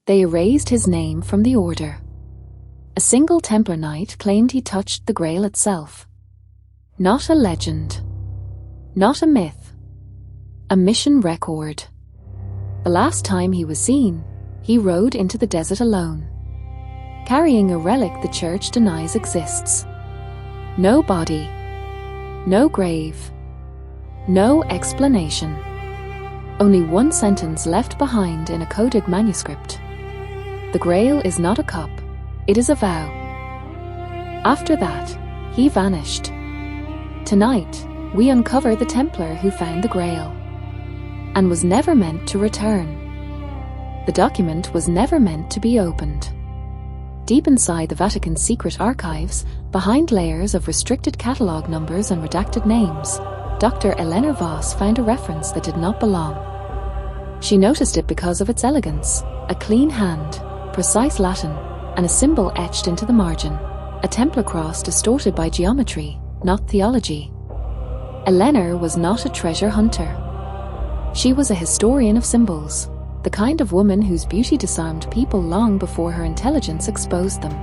They erased his name from the order. A single Templar knight claimed he touched the Grail itself. Not a legend. Not a myth. A mission record. The last time he was seen, he rode into the desert alone, carrying a relic the church denies exists. No body. No grave. No explanation. Only one sentence left behind in a coded manuscript. The Grail is not a cup, it is a vow. After that, he vanished. Tonight, we uncover the Templar who found the Grail, and was never meant to return. The document was never meant to be opened. Deep inside the Vatican's secret archives, behind layers of restricted catalogue numbers and redacted names, Dr. Eleanor Voss found a reference that did not belong. She noticed it because of its elegance: a clean hand, precise Latin, and a symbol etched into the margin, a Templar cross distorted by geometry, not theology. Eleanor was not a treasure hunter. She was a historian of symbols, the kind of woman whose beauty disarmed people long before her intelligence exposed them.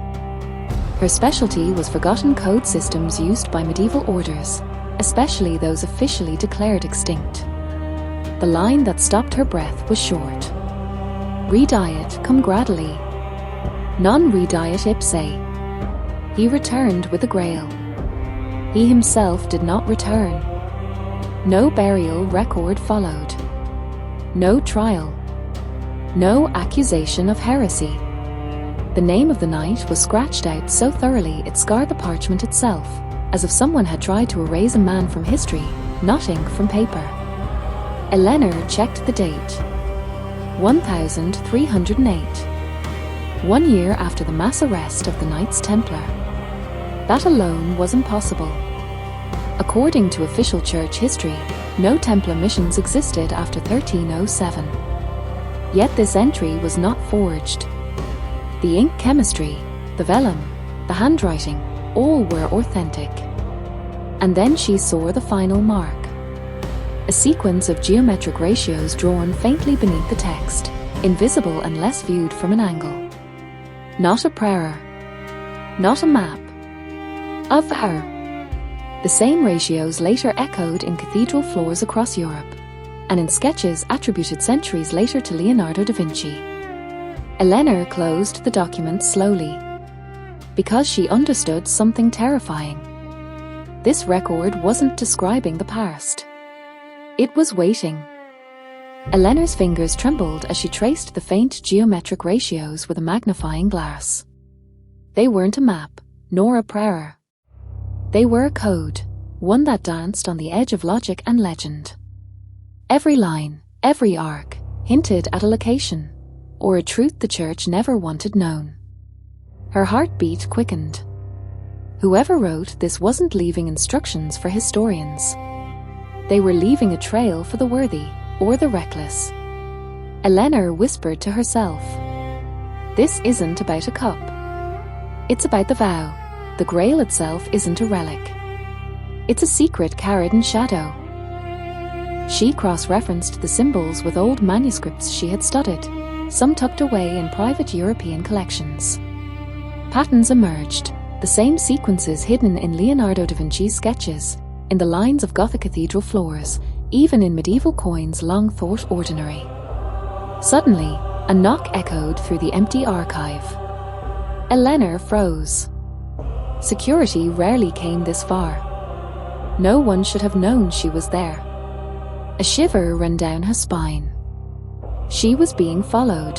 Her specialty was forgotten code systems used by medieval orders, especially those officially declared extinct. The line that stopped her breath was short. Rediet cum gradually. Non rediet ipse. He returned with the Grail. He himself did not return. No burial record followed. No trial. No accusation of heresy. The name of the knight was scratched out so thoroughly it scarred the parchment itself, as if someone had tried to erase a man from history, not ink from paper. Eleanor checked the date. 1308. 1 year after the mass arrest of the Knights Templar. That alone was impossible. According to official church history, no Templar missions existed after 1307. Yet this entry was not forged. The ink chemistry, the vellum, the handwriting, all were authentic. And then she saw the final mark. A sequence of geometric ratios drawn faintly beneath the text, invisible unless viewed from an angle. Not a prayer. Not a map. A vow. The same ratios later echoed in cathedral floors across Europe, and in sketches attributed centuries later to Leonardo da Vinci. Eleanor closed the document slowly, because she understood something terrifying. This record wasn't describing the past. It was waiting. Eleanor's fingers trembled as she traced the faint geometric ratios with a magnifying glass. They weren't a map, nor a prayer. They were a code, one that danced on the edge of logic and legend. Every line, every arc, hinted at a location, or a truth the church never wanted known. Her heartbeat quickened. Whoever wrote this wasn't leaving instructions for historians. They were leaving a trail for the worthy, or the reckless. Eleanor whispered to herself, "This isn't about a cup. It's about the vow. The Grail itself isn't a relic. It's a secret carried in shadow." She cross-referenced the symbols with old manuscripts she had studied, some tucked away in private European collections. Patterns emerged, the same sequences hidden in Leonardo da Vinci's sketches, in the lines of Gothic cathedral floors, even in medieval coins long thought ordinary. Suddenly, a knock echoed through the empty archive. Eleanor froze. Security rarely came this far. No one should have known she was there. A shiver ran down her spine. She was being followed.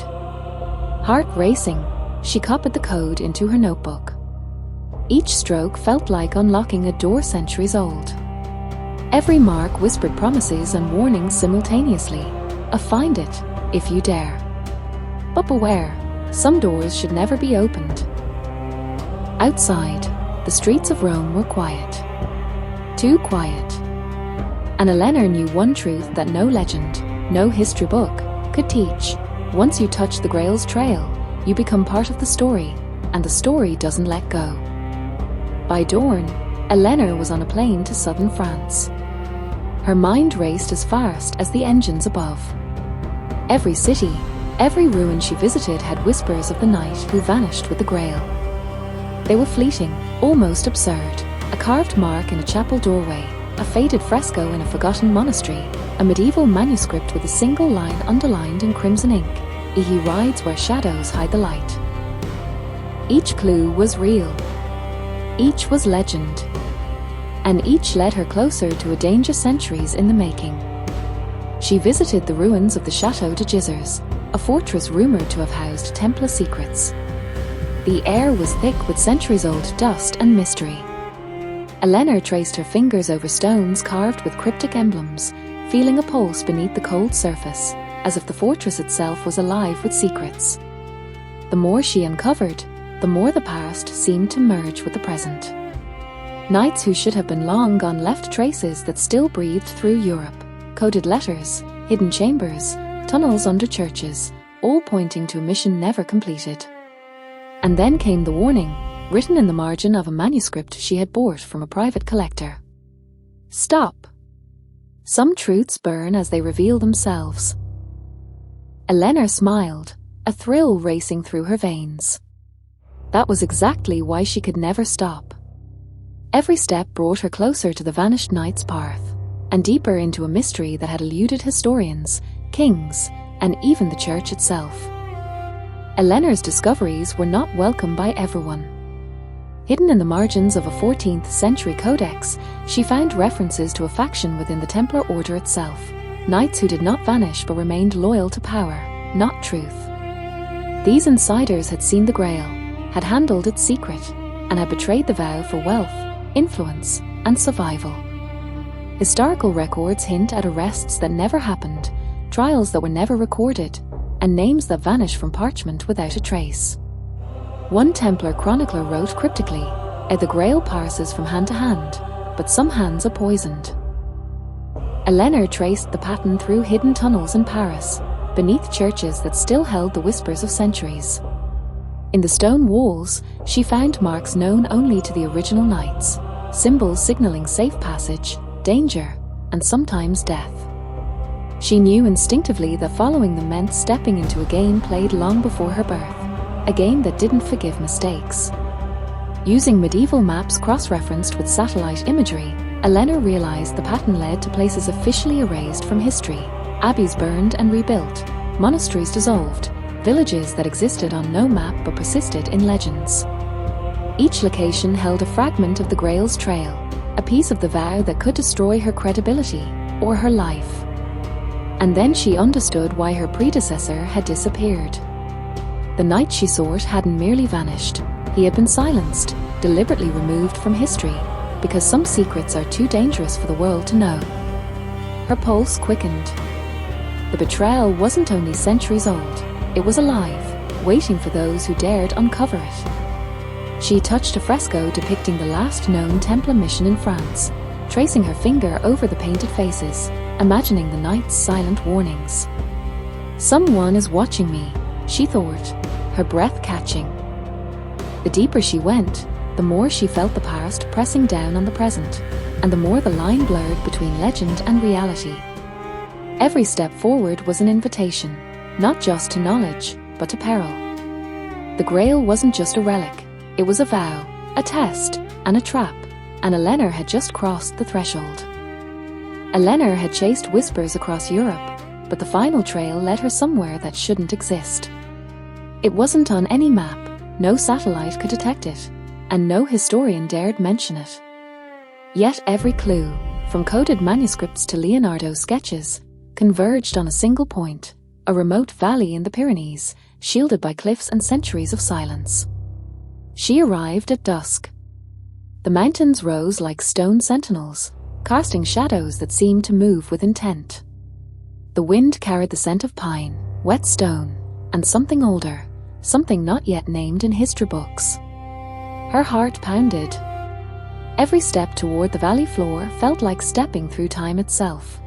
Heart racing, she copied the code into her notebook. Each stroke felt like unlocking a door centuries old. Every mark whispered promises and warnings simultaneously. Find it, if you dare. But beware, some doors should never be opened. Outside, the streets of Rome were quiet. Too quiet. And Eleanor knew one truth that no legend, no history book, could teach. Once you touch the Grail's trail, you become part of the story, and the story doesn't let go. By dawn, Eleanor was on a plane to southern France. Her mind raced as fast as the engines above. Every city, Every ruin she visited had whispers of the knight who vanished with the Grail. They were fleeting, almost absurd. A carved mark in a chapel doorway, a faded fresco in a forgotten monastery, a medieval manuscript with a single line underlined in crimson ink: "He rides where shadows hide the light." Each clue was real. Each was legend. And each led her closer to a danger centuries in the making. She visited the ruins of the Château de Gisors, a fortress rumored to have housed Templar secrets. The air was thick with centuries-old dust and mystery. Eleanor traced her fingers over stones carved with cryptic emblems, feeling a pulse beneath the cold surface, as if the fortress itself was alive with secrets. The more she uncovered, the more the past seemed to merge with the present. Knights who should have been long gone left traces that still breathed through Europe: coded letters, hidden chambers, tunnels under churches, all pointing to a mission never completed. And then came the warning, written in the margin of a manuscript she had bought from a private collector. Stop! Some truths burn as they reveal themselves. Eleanor smiled, a thrill racing through her veins. That was exactly why she could never stop. Every step brought her closer to the vanished knight's path, and deeper into a mystery that had eluded historians, kings, and even the church itself. Eleanor's discoveries were not welcome by everyone. Hidden in the margins of a 14th century codex, she found references to a faction within the Templar order itself, knights who did not vanish but remained loyal to power, not truth. These insiders had seen the Grail, had handled its secret, and had betrayed the vow for wealth, influence, and survival. Historical records hint at arrests that never happened, trials that were never recorded, and names that vanish from parchment without a trace. One Templar chronicler wrote cryptically, "The Grail passes from hand to hand, but some hands are poisoned." Eleanor traced the pattern through hidden tunnels in Paris, beneath churches that still held the whispers of centuries. In the stone walls, she found marks known only to the original knights, symbols signaling safe passage, danger, and sometimes death. She knew instinctively that following them meant stepping into a game played long before her birth, a game that didn't forgive mistakes. Using medieval maps cross-referenced with satellite imagery, Eleanor realized the pattern led to places officially erased from history: abbeys burned and rebuilt, monasteries dissolved, villages that existed on no map but persisted in legends. Each location held a fragment of the Grail's trail, a piece of the vow that could destroy her credibility or her life. And then she understood why her predecessor had disappeared. The knight she sought hadn't merely vanished, he had been silenced, deliberately removed from history, because some secrets are too dangerous for the world to know. Her pulse quickened. The betrayal wasn't only centuries old, it was alive, waiting for those who dared uncover it. She touched a fresco depicting the last known Templar mission in France, tracing her finger over the painted faces, imagining the knight's silent warnings. "Someone is watching me," she thought, her breath catching. The deeper she went, the more she felt the past pressing down on the present, and the more the line blurred between legend and reality. Every step forward was an invitation, not just to knowledge, but to peril. The Grail wasn't just a relic, it was a vow, a test, and a trap, and Eleanor had just crossed the threshold. Eleanor had chased whispers across Europe, but the final trail led her somewhere that shouldn't exist. It wasn't on any map, no satellite could detect it, and no historian dared mention it. Yet every clue, from coded manuscripts to Leonardo sketches, converged on a single point: a remote valley in the Pyrenees, shielded by cliffs and centuries of silence. She arrived at dusk. The mountains rose like stone sentinels, casting shadows that seemed to move with intent. The wind carried the scent of pine, wet stone, and something older, something not yet named in history books. Her heart pounded. Every step toward the valley floor felt like stepping through time itself.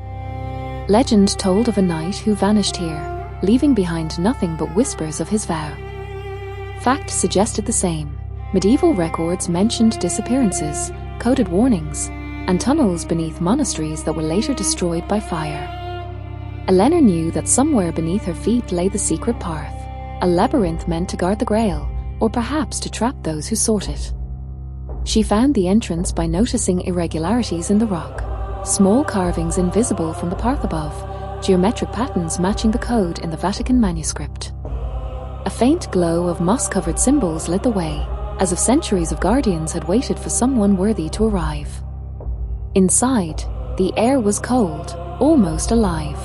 Legend told of a knight who vanished here, leaving behind nothing but whispers of his vow. Fact suggested the same. Medieval records mentioned disappearances, coded warnings, and tunnels beneath monasteries that were later destroyed by fire. Eleanor knew that somewhere beneath her feet lay the secret path, a labyrinth meant to guard the Grail, or perhaps to trap those who sought it. She found the entrance by noticing irregularities in the rock, small carvings invisible from the path above, geometric patterns matching the code in the Vatican manuscript. A faint glow of moss-covered symbols lit the way, as if centuries of guardians had waited for someone worthy to arrive. Inside, the air was cold, almost alive.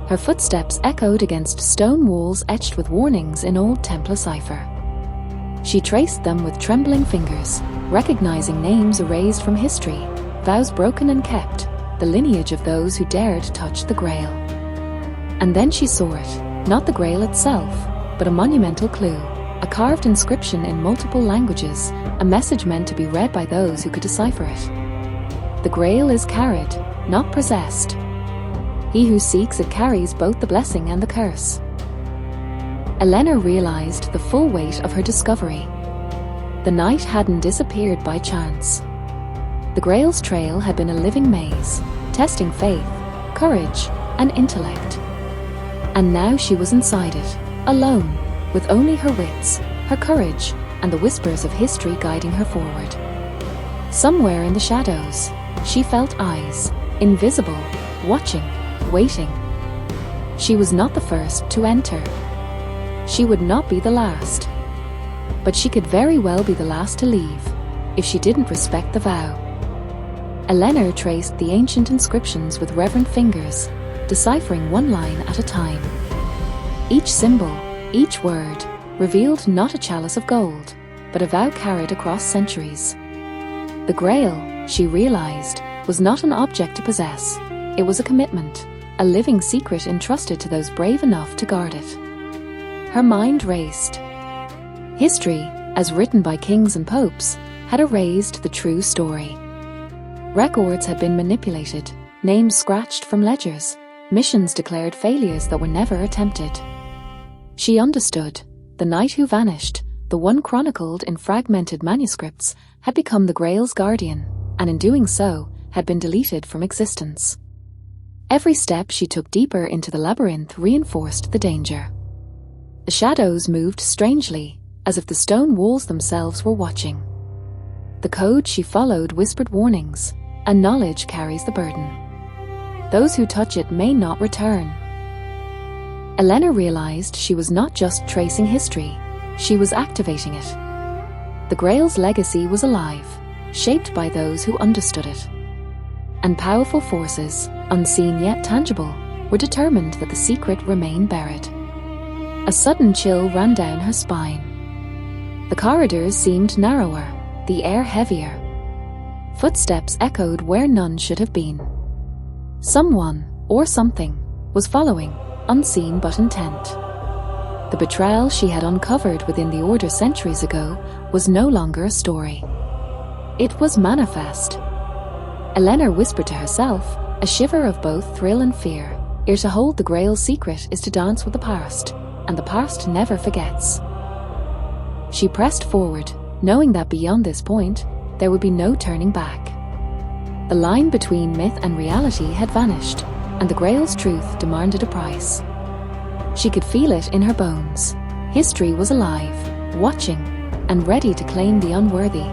Her footsteps echoed against stone walls etched with warnings in old Templar cipher. She traced them with trembling fingers, recognizing names erased from history, vows broken and kept, the lineage of those who dared touch the Grail. And then she saw it, not the Grail itself, but a monumental clue, a carved inscription in multiple languages, a message meant to be read by those who could decipher it. The Grail is carried, not possessed. He who seeks it carries both the blessing and the curse. Eleanor realized the full weight of her discovery. The night hadn't disappeared by chance. The Grail's trail had been a living maze, testing faith, courage, and intellect. And now she was inside it, alone, with only her wits, her courage, and the whispers of history guiding her forward. Somewhere in the shadows, she felt eyes, invisible, watching, waiting. She was not the first to enter. She would not be the last. But she could very well be the last to leave, if she didn't respect the vow. Eleanor traced the ancient inscriptions with reverent fingers, deciphering one line at a time. Each symbol, each word, revealed not a chalice of gold, but a vow carried across centuries. The Grail, she realized, was not an object to possess. It was a commitment, a living secret entrusted to those brave enough to guard it. Her mind raced. History, as written by kings and popes, had erased the true story. Records had been manipulated, names scratched from ledgers, missions declared failures that were never attempted. She understood. The knight who vanished, the one chronicled in fragmented manuscripts, had become the Grail's guardian, and in doing so, had been deleted from existence. Every step she took deeper into the labyrinth reinforced the danger. The shadows moved strangely, as if the stone walls themselves were watching. The code she followed whispered warnings, and knowledge carries the burden. Those who touch it may not return. Eleanor realized she was not just tracing history, she was activating it. The Grail's legacy was alive, shaped by those who understood it. And powerful forces, unseen yet tangible, were determined that the secret remain buried. A sudden chill ran down her spine. The corridors seemed narrower, the air heavier. Footsteps echoed where none should have been. Someone, or something, was following, unseen but intent. The betrayal she had uncovered within the Order centuries ago was no longer a story. It was manifest. Eleanor whispered to herself, a shiver of both thrill and fear. Ere to hold the Grail's secret is to dance with the past, and the past never forgets. She pressed forward, knowing that beyond this point, there would be no turning back. The line between myth and reality had vanished, and the Grail's truth demanded a price. She could feel it in her bones. History was alive, watching, and ready to claim the unworthy.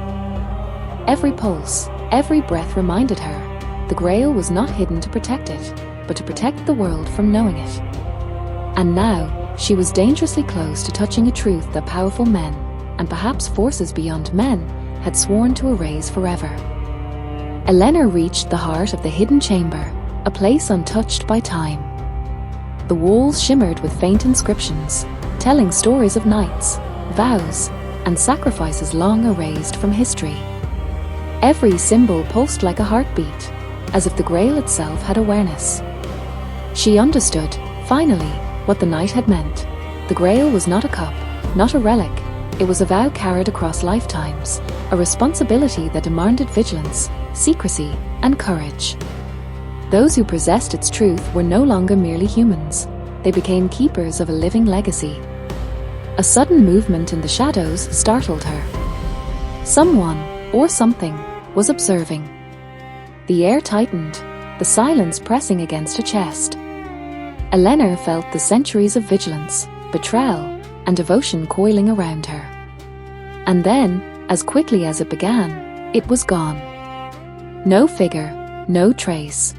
Every pulse, every breath reminded her, the Grail was not hidden to protect it, but to protect the world from knowing it. And now, she was dangerously close to touching a truth that powerful men, and perhaps forces beyond men, had sworn to erase forever. Eleanor reached the heart of the hidden chamber, a place untouched by time. The walls shimmered with faint inscriptions, telling stories of knights, vows, and sacrifices long erased from history. Every symbol pulsed like a heartbeat, as if the Grail itself had awareness. She understood, finally, what the night had meant. The Grail was not a cup, not a relic. It was a vow carried across lifetimes, a responsibility that demanded vigilance, secrecy, and courage. Those who possessed its truth were no longer merely humans. They became keepers of a living legacy. A sudden movement in the shadows startled her. Someone, or something, was observing. The air tightened, the silence pressing against her chest. Eleanor felt the centuries of vigilance, betrayal, and devotion coiling around her. And then, as quickly as it began, it was gone. No figure, no trace.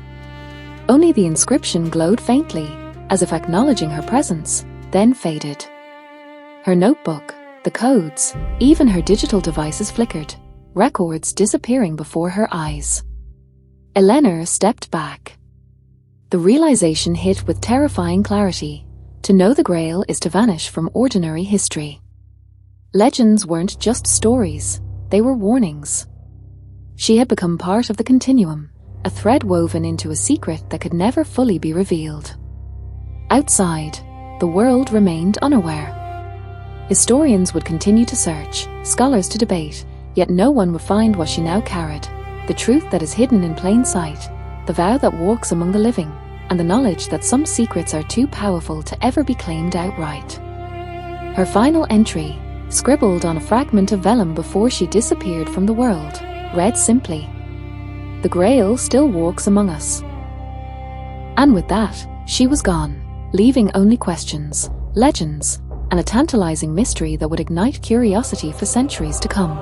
Only the inscription glowed faintly, as if acknowledging her presence, then faded. Her notebook, the codes, even her digital devices flickered, records disappearing before her eyes. Eleanor stepped back. The realization hit with terrifying clarity. To know the Grail is to vanish from ordinary history. Legends weren't just stories, they were warnings. She had become part of the continuum, a thread woven into a secret that could never fully be revealed. Outside, the world remained unaware. Historians would continue to search, scholars to debate, yet no one would find what she now carried, the truth that is hidden in plain sight, the vow that walks among the living, and the knowledge that some secrets are too powerful to ever be claimed outright. Her final entry, scribbled on a fragment of vellum before she disappeared from the world, read simply, "The Grail still walks among us." And with that, she was gone, leaving only questions, legends, and a tantalizing mystery that would ignite curiosity for centuries to come.